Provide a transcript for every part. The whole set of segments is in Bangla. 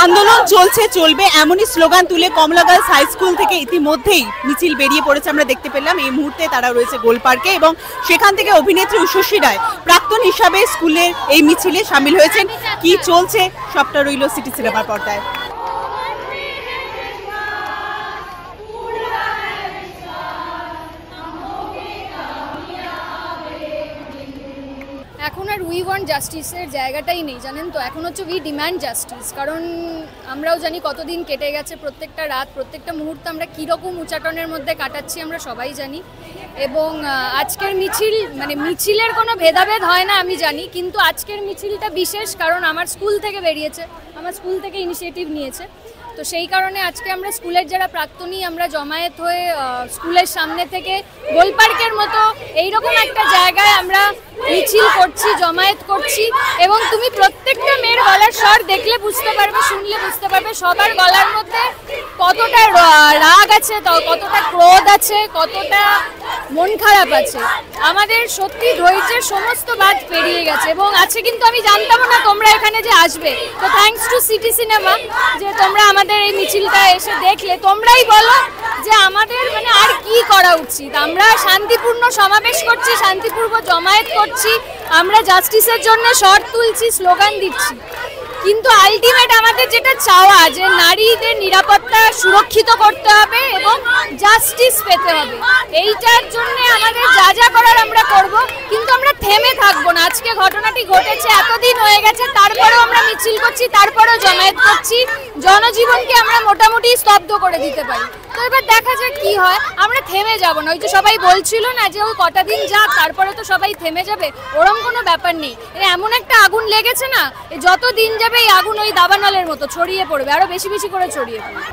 আন্দোলন চলছে, চলবে এমনই স্লোগান তুলে কমলা গার্লস হাই স্কুল থেকে ইতিমধ্যেই মিছিল বেরিয়ে পড়েছে। আমরা দেখতে পেলাম এই মুহূর্তে তারা রয়েছে গোল পার্কে এবং সেখান থেকে অভিনেত্রী উষসী রায় প্রাক্তন হিসাবে স্কুলের এই মিছিলে সামিল হয়েছেন। কি চলছে সবটা রইল সিটি সিনেমার পর্দায়। এখন আর উই ওয়ান্ট জাস্টিসের জায়গাটাই নেই, জানেন তো। এখন হচ্ছে উই ডিম্যান্ড জাস্টিস, কারণ আমরাও জানি কতদিন কেটে গেছে, প্রত্যেকটা রাত প্রত্যেকটা মুহূর্ত আমরা কীরকম উচ্চাটনের মধ্যে কাটাচ্ছি আমরা সবাই জানি। এবং আজকের মিছিল মানে মিছিলের কোনো ভেদাভেদ হয় না আমি জানি, কিন্তু আজকের মিছিলটা বিশেষ কারণ আমার স্কুল থেকে বেরিয়েছে, আমার স্কুল থেকে ইনিশিয়েটিভ নিয়েছে। তো সেই কারণে আজকে আমরা স্কুলের যারা প্রাক্তনী আমরা জমায়েত হয়ে স্কুলের সামনে থেকে গোল পার্কের মতো এইরকম একটা জায়গায় আমরা মিছিল করছি, জমায়েত করছি। এবং তুমি প্রত্যেকটা মেয়ের গলার স্বর দেখলে বুঝতে পারবে, শুনলে বুঝতে পারবে সবার গলার মধ্যে কতটা রাগ আছে, কতটা ক্রোধ আছে, কতটা মন খারাপ আছে। আমাদের সত্যি ধৈর্যের সমস্ত বাদ পেরিয়ে গেছে এবং আছে, কিন্তু আমি জানতাম না তোমরা এখানে যে আসবে। তো থ্যাঙ্কস টু সিটি সিনেমা যে তোমরা আমাদের এই মিছিলটা এসে দেখলে। তোমরাই বলো যে আমাদের মানে আর কি করা উচিত। আমরা শান্তিপূর্ণ সমাবেশ করছি, শান্তিপূর্ণ জমায়েত করছি, আমরা জাস্টিসের জন্য স্বর তুলছি, স্লোগান দিচ্ছি, কিন্তু আলটিমেট আমাদের যেটা চাওয়া যে নারীদের নিরাপত্তা সুরক্ষিত করতে হবে এবং জাস্টিস পেতে হবে। এইটার জন্য আমাদের যা যা করার আমরা করব, কিন্তু আমরা থেমে থাকবো না। আজকে ঘটনাটি ঘটেছে, এতদিন হয়ে গেছে, তারপরেও আমরা মিছিল করছি, তারপরেও জমায়েত করছি। জনজীবনকে আমরা মোটামুটি স্তব্ধ করে দিতে পারি। তো এবার দেখা যাক কি হয়, আমরা থেমে যাব না। ওই যে সবাই বলছিল না যে ওই কটা দিন যাক তারপরে তো সবাই থেমে যাবে, ওরম কোনো ব্যাপার নেই। এমন একটা আগুন লেগেছে না, যত দিন যাবে এই আগুন ওই দাবানলের মতো ছড়িয়ে পড়বে, আরো বেশি বেশি করে ছড়িয়ে পড়বে।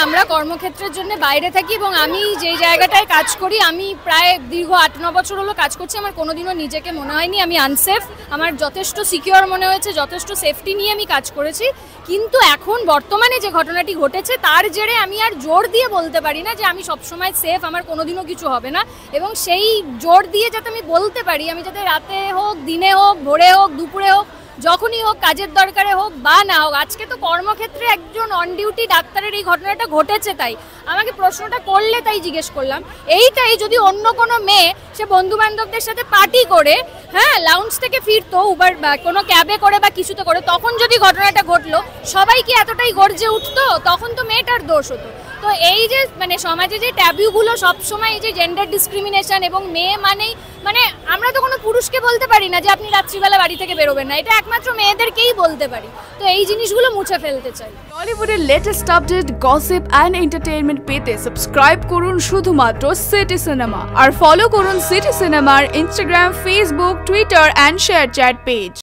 আমরা কর্মক্ষেত্রের জন্য বাইরে থাকি এবং আমি যেই জায়গাটায় কাজ করি, আমি প্রায় দীর্ঘ 8-9 বছর হলো কাজ করছি। আমার কোনোদিনও নিজেকে মনে হয়নি আমি আনসেফ, আমার যথেষ্ট সিকিউর মনে হয়েছে, যথেষ্ট সেফটি নিয়ে আমি কাজ করেছি। কিন্তু এখন বর্তমানে যে ঘটনাটি ঘটেছে তার জেরে আমি আর জোর দিয়ে বলতে পারি না যে আমি সবসময় সেফ, আমার কোনোদিনও কিছু হবে না। এবং সেই জোর দিয়ে যাতে আমি বলতে পারি, আমি যাতে রাতে হোক, দিনে হোক, ভোরে হোক, দুপুরে হোক, যখনই হোক, কাজের দরকারে হোক বা না হোক, আজকে তো কর্মক্ষেত্রে একজন অন ডিউটি ডাক্তারের এই ঘটনাটা ঘটেছে, তাই আমাকে প্রশ্নটা করলে তাই জিজ্ঞেস করলাম। এইটাই যদি অন্য কোনো মেয়ে সে বন্ধু বান্ধবদের সাথে পার্টি করে, হ্যাঁ, লাউঞ্জ থেকে ফিরতো উবার বা কোনো ক্যাবে করে বা কিছুতে করে, তখন যদি ঘটনাটা ঘটলো সবাই কি এতটাই গর্জে উঠতো? তখন তো মেয়েটার দোষ হতো। তো এই যে মানে সমাজে যে ট্যাবুগুলো সবসময়, এই যে জেন্ডার ডিসক্রিমিনেশন এবং মেয়ে মানেই মানে আমরা তো কোনো পুরুষকে বলতে পারি না যে আপনি রাত্রিবেলা বাড়ি থেকে বেরোবেন না, এটা একমাত্র মেয়েদেরকেই বলতে পারি। তো এই জিনিসগুলো মুছে ফেলতে চাই। টলিউডের latest update, gossip and entertainment পেতে সাবস্ক্রাইব করুন শুধুমাত্র সিটি সিনেমা আর ফলো করুন সিটি সিনেমার Instagram, Facebook, Twitter and share chat page.